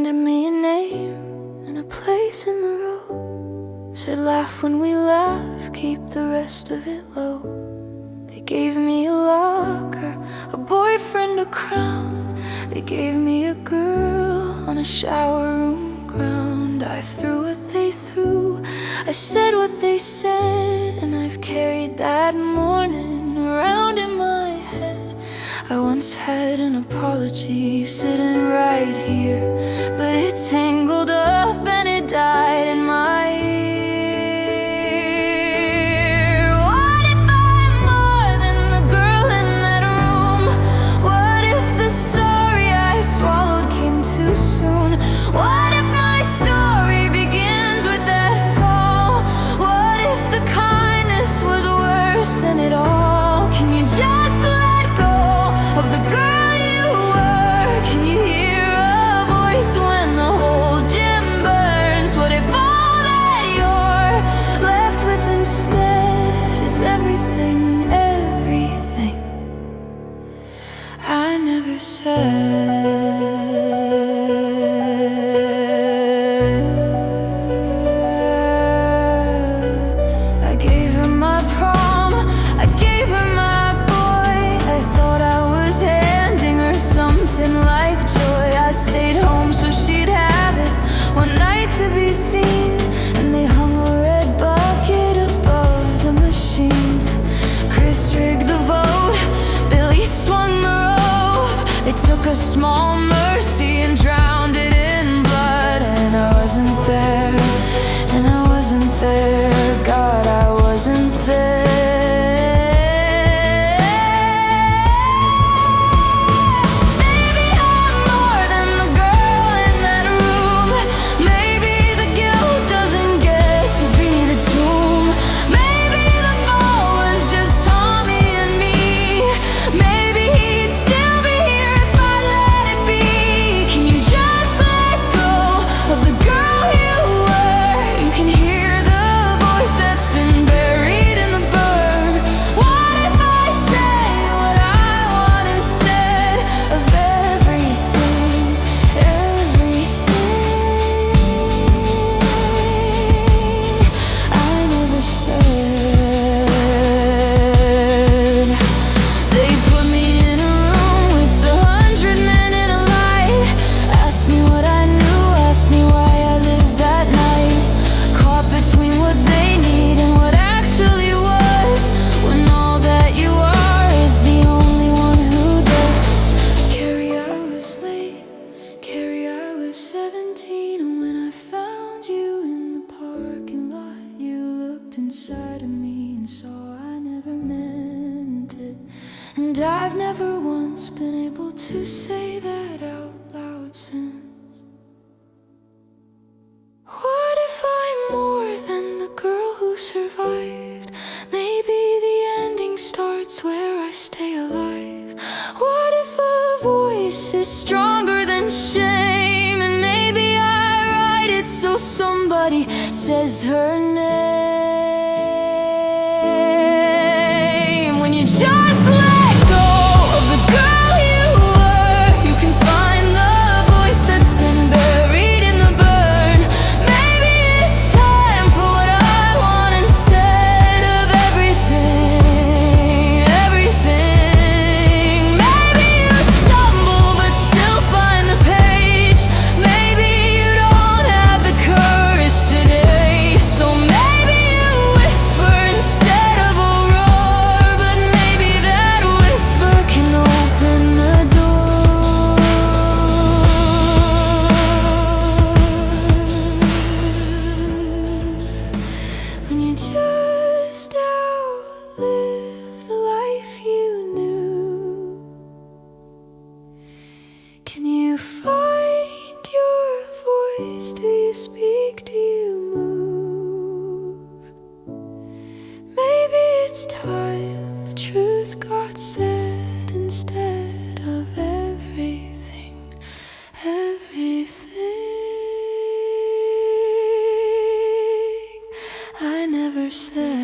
handed me a name and a place in the row. Said laugh when we laugh, keep the rest of it low. They gave me a locker, a boyfriend, a crown. They gave me a girl on a shower room ground. I threw what they threw, I said what they said, and I've carried that morning around in my head. I once had an apology sitting right here, but it tangled up and it died in my ear. What if I'm more than the girl in that room? What if the sorry I swallowed came too soon? What if my story begins with that fall? What if the kindness was worse than it all? Can you just let go of the girl you were? Can you hear a voice when the whole gym burns? What if all that you're left with instead is everything, everything I never said? I gave her my prom, I gave her my boy. I thought I was handing her something like joy. I stayed home so she'd have it one night to be seen, and they hung a red bucket above the machine. Chris rigged the vote, Billy swung the rope. They took a small mercy and drowned it in blood. And I wasn't there, and I wasn't there. God, I wasn't there. Maybe I'm more than the girl in that room. Maybe the guilt doesn't get to be the tomb. Maybe the fall was just Tommy and me. Maybe he'd still be here if I let it be. Can you just let go of the girl you were? You can hear the voice that's been buried in the burn. What if I say what I want instead of everything, everything I never said? They put me in a room with 100 men in a light. Asked me what I knew, asked me why I lived that night. Caught between what they need and what actually was, when all that you are is the only one who does. Carrie, I was late. Carrie, I was 17, and when I found you in the parking lot, you looked inside of me and saw I never meant it. And I've never once been able to say that out loud since. What if I'm more than the girl who survived? Maybe the ending starts where I stay alive. What if a voice is stronger than shame? And maybe I write it so somebody says her name. When you just let go of the girl you were, you can find the voice that's been buried in the burn. Maybe it's time for what I want instead of everything, everything. Maybe you stumble but still find the page. Maybe you don't have the courage today, so maybe you whisper instead of a roar. But maybe that whisper can open the door. When you just outlive the life you knew, can you find your voice? Do you speak? Do you move? Maybe it's time the truth got said instead of everything, everything I never said.